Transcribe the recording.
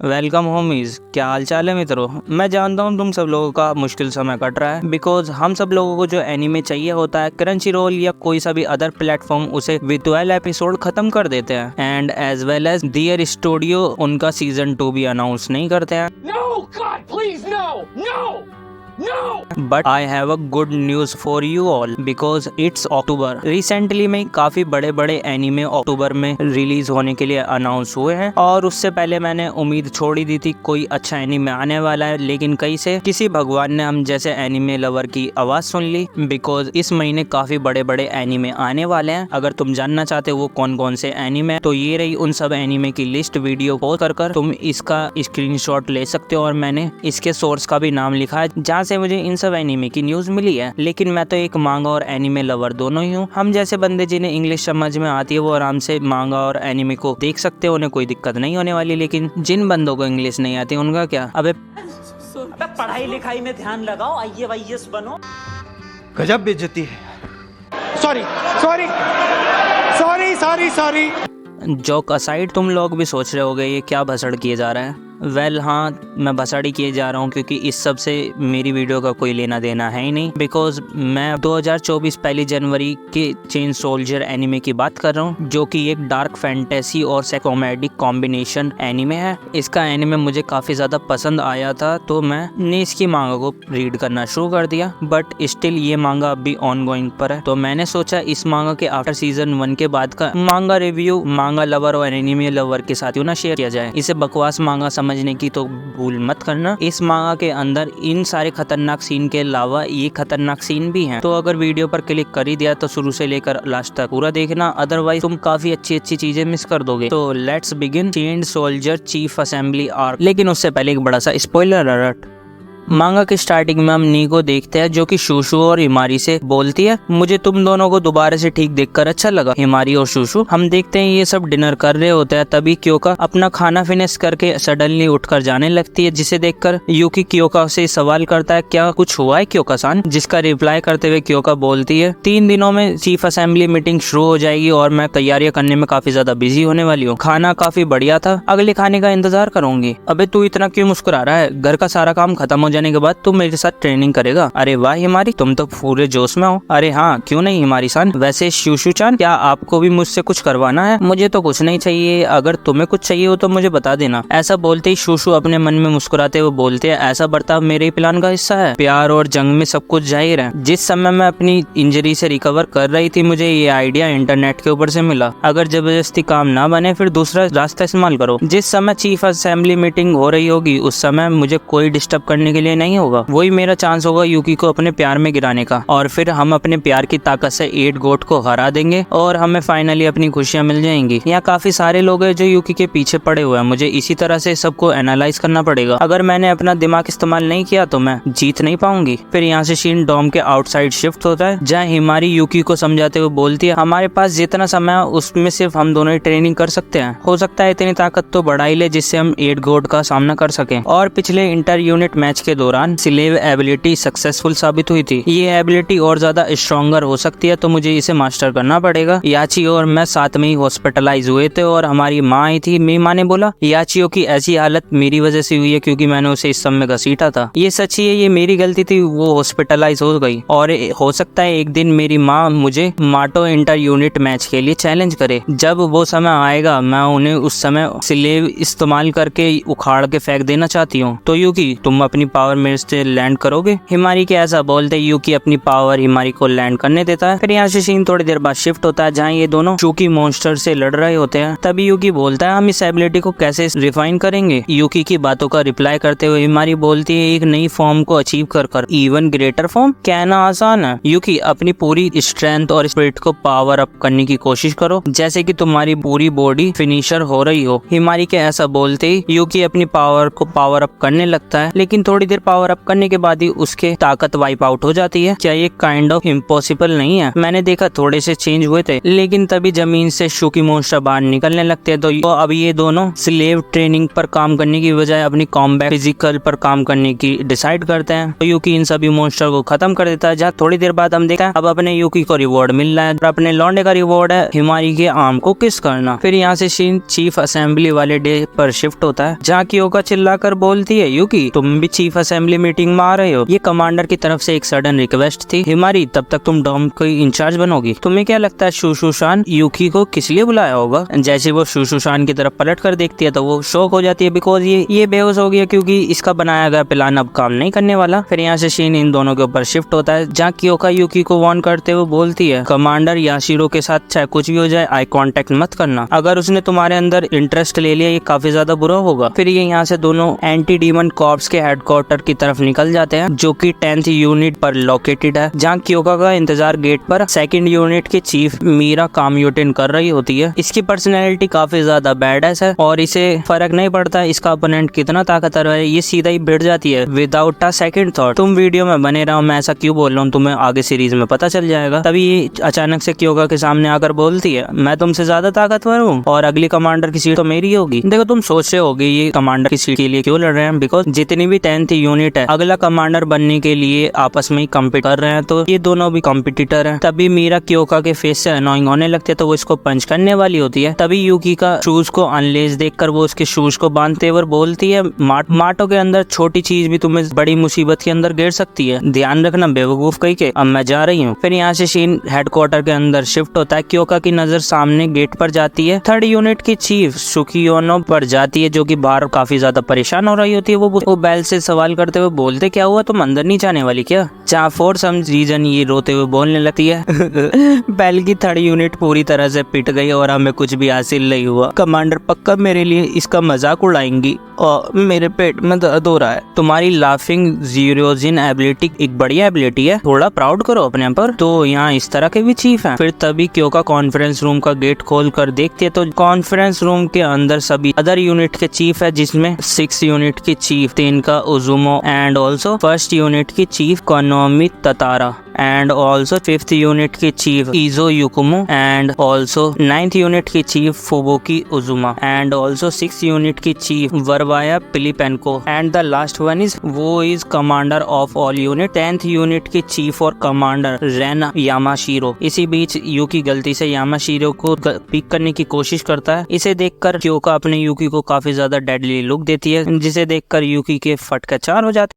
Welcome homies, क्या हाल चाल है मित्रों। मैं जानता हूँ तुम सब लोगों का मुश्किल समय कट रहा है बिकॉज हम सब लोगों को जो एनीमे चाहिए होता है क्रंची रोल या कोई सा भी अदर प्लेटफॉर्म उसे विद 12 एपिसोड खत्म कर देते हैं and as well as their studio उनका सीजन 2 भी अनाउंस नहीं करते हैं। No, God, please, no! No! No! But I have a good news for you all because it's October. Recently में काफी बड़े बड़े एनीमे अक्टूबर में रिलीज होने के लिए अनाउंस हुए हैं और उससे पहले मैंने उम्मीद छोड़ी दी थी कोई अच्छा एनीमे आने वाला है, लेकिन कहीं से किसी भगवान ने हम जैसे एनीमे लवर की आवाज सुन ली बिकॉज इस महीने काफी बड़े बड़े एनीमे आने वाले हैं। अगर तुम जानना चाहते हो वो कौन कौन से एनीमे तो ये रही उन सब एनीमे की लिस्ट। वीडियो पोस्ट कर तुम इसका स्क्रीनशॉट ले सकते हो और मैंने इसके सोर्स का भी नाम लिखा है जहाँ से मुझे इन सब एनीमे की न्यूज मिली है। लेकिन मैं तो एक मांगा और एनीमे लवर दोनों ही हूँ। हम जैसे बंदे जिन्हें इंग्लिश समझ में आती है वो आराम से मांगा और एनीमे को देख सकते हो, उन्हें कोई दिक्कत नहीं होने वाली। लेकिन जिन बंदों को इंग्लिश नहीं आती उनका क्या। अबे पढ़ाई लिखाई में ध्यान लगाओ, IAS बनो। गजब बेइज्जती है। सॉरी। जोक असाइड तुम लोग भी सोच रहे होगे ये क्या भसड़ किए जा रहा है। वेल हाँ, मैं भसड़ ही किए जा रहा हूँ क्योंकि इस सब से मेरी वीडियो का कोई लेना देना है ही नहीं बिकॉज मैं 2024 पहली जनवरी के चेन सोल्जर एनीमे की बात कर रहा हूँ जो कि एक डार्क फैंटेसी और कॉमेडी कॉम्बिनेशन एनीमे है। इसका एनीमे मुझे काफ़ी ज़्यादा पसंद आया था तो मैंने इसकी मांगा को रीड करना शुरू कर दिया। बट स्टिल ये मांगा अभी ऑन गोइंग पर है तो मैंने सोचा इस मांगा के आफ्टर सीजन 1 के बाद का मांगा रिव्यू मांगा लवर और एनीमे लवर के साथ ना शेयर किया जाए। इसे बकवास मांगा समझने की तो भूल मत करना। इस मांगा के अंदर इन सारे खतरनाक सीन के अलावा ये खतरनाक सीन भी हैं। तो अगर वीडियो पर क्लिक कर ही दिया तो शुरू से लेकर लास्ट तक पूरा देखना, अदरवाइज तुम काफी अच्छी चीजें मिस कर दोगे। तो let's begin chain soldier chief assembly arc. लेकिन उससे पहले एक बड़ा सा स्पॉइलर अलर्ट। मांगा के स्टार्टिंग में हम नीको देखते हैं जो कि शूशु और हिमारी से बोलती है मुझे तुम दोनों को दोबारा से ठीक देखकर अच्छा लगा। हिमारी और शूशु हम देखते हैं ये सब डिनर कर रहे होते हैं तभी क्योका अपना खाना फिनिश करके सडनली उठकर जाने लगती है जिसे देखकर यूकी क्योका से सवाल करता है क्या कुछ हुआ है क्योका सान, जिसका रिप्लाई करते हुए क्योका बोलती है 3 दिनों में चीफ असेंबली मीटिंग शुरू हो जाएगी और मैं तैयारियां करने में काफी ज्यादा बिजी होने वाली हूँ। खाना काफी बढ़िया था, अगले खाने का इंतजार करूंगी। अबे तू इतना क्यों मुस्कुरा रहा है, घर का सारा काम खत्म हो जाने के बाद तुम मेरे साथ ट्रेनिंग करेगा। अरे वाह हिमारी, तुम तो पूरे जोश में हो। अरे हाँ क्यों नहीं हिमारी सान। वैसे शूशु चान क्या आपको भी मुझसे कुछ करवाना है? मुझे तो कुछ नहीं चाहिए, अगर तुम्हें कुछ चाहिए हो तो मुझे बता देना। ऐसा बोलते ही शूशु अपने मन में मुस्कुराते हुए बोलते हैं ऐसा बर्ताव मेरे प्लान का हिस्सा है। प्यार और जंग में सब कुछ जाहिर है। जिस समय मैं अपनी इंजरी से रिकवर कर रही थी मुझे ये आइडिया इंटरनेट के ऊपर से मिला। अगर जबरदस्ती काम ना बने फिर दूसरा रास्ता इस्तेमाल करो। जिस समय चीफ असेंबली मीटिंग हो रही होगी उस समय मुझे कोई डिस्टर्ब करने के लिए नहीं होगा। वही मेरा चांस होगा यूकी को अपने प्यार में गिराने का और फिर हम अपने प्यार की ताकत से 8 गोट को हरा देंगे और हमें फाइनली अपनी खुशियां मिल जाएंगी। यहाँ काफी सारे लोग हैं जो यूकी के पीछे पड़े हुए हैं। मुझे इसी तरह से सबको एनालाइज करना पड़ेगा। अगर मैंने अपना दिमाग इस्तेमाल नहीं किया तो मैं जीत नहीं पाऊंगी। फिर यहाँ से शीन डॉम के आउटसाइड शिफ्ट होता है जहाँ हिमारी यूकी को समझाते हुए बोलती है हमारे पास जितना समय है उसमें सिर्फ हम दोनों ही ट्रेनिंग कर सकते हैं। हो सकता है इतनी ताकत तो बढ़ा ही ले जिससे हम 8 गोट का सामना कर सके। और पिछले इंटर यूनिट मैच के दौरान स्लेव एबिलिटी सक्सेसफुल साबित हुई थी। ये एबिलिटी और ज्यादा स्ट्रॉन्गर हो सकती है तो मुझे इसे मास्टर करना पड़ेगा। याची और मैं साथ में ही हॉस्पिटलाइज हुए थे और हमारी माँ आई थी। मेरी माँ ने बोला याचियो की ऐसी हालत मेरी वजह से हुई है क्योंकि मैंने उसे इस समय घसीटा था। ये सच ही है, ये मेरी गलती थी, वो हॉस्पिटलाइज हो गई। और हो सकता है एक दिन मेरी माँ मुझे माटो इंटर यूनिट मैच के लिए चैलेंज करे। जब वो समय आएगा मैं उन्हें उस समय स्लेव इस्तेमाल करके उखाड़ के फेंक देना चाहती हूँ। तो यूकी तुम अपनी पावर मेरे से लैंड करोगे? हिमारी के ऐसा बोलते यूकी अपनी पावर हिमारी को लैंड करने देता है। फिर यहाँ से सीन थोड़ी देर बाद शिफ्ट होता है जहाँ ये दोनों चूकी मॉन्स्टर से लड़ रहे होते हैं। तभी यूकी बोलता है हम इस एबिलिटी को कैसे रिफाइन करेंगे। यूकी की बातों का रिप्लाई करते हुए हिमारी बोलती है एक नई फॉर्म को अचीव कर इवन ग्रेटर फॉर्म। कहना आसान है यूकी, अपनी पूरी स्ट्रेंथ और स्पिरिट को पावर अप करने की कोशिश करो जैसे कि तुम्हारी पूरी बॉडी फिनिशर हो रही हो। हिमारी के ऐसा बोलते ही यूकी अपनी पावर को पावर अप करने लगता है। लेकिन थोड़ी देर पावर अप करने के बाद ही उसके ताकत वाइप आउट हो जाती है। क्या ये काइंड ऑफ इम्पॉसिबल नहीं है? मैंने देखा थोड़े से चेंज हुए थे, लेकिन तभी जमीन से शुकी मॉन्स्टर बाहर निकलने लगते हैं। तो अब ये दोनों स्लेव ट्रेनिंग पर काम करने की बजाय अपनी कॉम्बैट फिजिकल पर काम करने की डिसाइड करते हैं। तो यूकी इन सभी मॉन्स्टर को खत्म कर देता है। जहाँ थोड़ी देर बाद हम देखा अब अपने यूकी को रिवॉर्ड मिल रहा है और अपने लौंडे का रिवॉर्ड है हिमारी के आर्म को किस करना। फिर यहाँ से सीन चीफ असेंबली वाले डे पर शिफ्ट होता है, जहाँ क्योका चिल्लाकर बोलती है, यूकी तुम भी चीफ असेंबली मीटिंग में आ रहे हो? ये कमांडर की तरफ से एक सडन रिक्वेस्ट थी। हिमारी तब तक तुम डॉम की इंचार्ज बनोगी। तुम्हें क्या लगता है शुशुशान यूकी को किस लिए बुलाया होगा? जैसे वो शुशुशान की तरफ पलट कर देखती है तो वो शॉक हो जाती है, बिकॉज ये बेहोश हो गया क्योंकि इसका बनाया गया प्लान अब काम नहीं करने वाला। फिर यहाँ से सीन इन दोनों के ऊपर शिफ्ट होता है, जहाँ क्योका यूकी को वार्न करते हुए बोलती है, कमांडर याशिरो के साथ चाहे कुछ भी हो जाए आई कांटेक्ट मत करना। अगर उसने तुम्हारे अंदर इंटरेस्ट ले लिया ये काफी ज्यादा बुरा होगा। फिर ये यहाँ से दोनों एंटी डीमन कॉर्प्स के हेडक्वार्टर की तरफ निकल जाते हैं, जो कि 10th यूनिट पर लोकेटेड है, जहाँ क्योका का इंतजार गेट पर 2nd यूनिट के चीफ मीरा कामयूटिन कर रही होती है। इसकी पर्सनैलिटी काफी ज्यादा बैडएस है और इसे फर्क नहीं पड़ता इसका अपोनेंट कितना ताकतवर है, ये सीधा ही भिड़ जाती है विदाउट अ सेकंड थॉट। तुम वीडियो में बने रहो, मैं ऐसा क्यों बोल रहा हूँ तुम्हें आगे सीरीज में पता चल जाएगा। तभी ये अचानक से क्योका के सामने आकर बोलती है, मैं तुमसे ज्यादा ताकतवर हूँ और अगली कमांडर की सीट तो मेरी होगी। देखो तुम सोच रहे होगे ये कमांडर की सीट के लिए क्यों लड़ रहे हैं, बिकॉज जितनी भी 10th यूनिट है अगला कमांडर बनने के लिए आपस में ही कम्पीट कर रहे हैं, तो ये दोनों भी कॉम्पिटिटर हैं। तभी मीरा क्योका के फेस से अनोइंग होने लगते तो वो इसको पंच करने वाली होती है। तभी यूकी का शूज को अनलेस देखकर वो उसके शूज को बांधते हुए बोलती है, माटो के अंदर छोटी चीज भी तुम्हें बड़ी मुसीबत के अंदर गिर सकती है, ध्यान रखना बेवकूफ कहीं के। अब मैं जा रही हूँ। फिर यहाँ से सीन हेडक्वार्टर के अंदर शिफ्ट होता है। क्योका की नजर सामने गेट पर जाती है, 3rd यूनिट की चीफ सुकियोनो पर जाती है, जो कि बाहर काफी ज्यादा परेशान हो रही होती है। वो बेल से सवाल करते हुए बोलते, क्या हुआ तुम अंदर नहीं जाने वाली क्या? जहाँ फॉर सम रीजन ये रोते हुए बोलने लगती है, बेल की 3rd यूनिट पूरी तरह से पिट गई और हमें कुछ भी हासिल नहीं हुआ। कमांडर पक्का मेरे लिए इसका मजाक उड़ाएंगी और मेरे पेट में दर्द हो रहा है। तुम्हारी लाफिंग जीरोजिन एबिलिटी एक बढ़िया एबिलिटी है, थोड़ा प्राउड करो अपने पर। तो यहाँ इस तरह के भी चीफ हैं। फिर तभी क्योका कॉन्फ्रेंस रूम का गेट खोल कर देखते हैं तो कॉन्फ्रेंस रूम के अंदर सभी अदर यूनिट के चीफ है, जिसमें 6th यूनिट की chief Tenka Uzumo and also 1st unit की chief Konomi Tatara and also 5th unit की chief Izo Yukumo and also 9th unit की chief Fuboki Uzuma and also 6th unit की chief Varvara Pilipenko and the last one is वो is commander of all unit 10th unit की chief और commander rain यामाशीरो। इसी बीच यूकी गलती से यामाशीरो को pick करने की कोशिश करता है। इसे देखकर क्योका अपने यूकी को काफी ज्यादा डेडली लुक देती है, जिसे देखकर यूकी के फट के 4 हो जाते।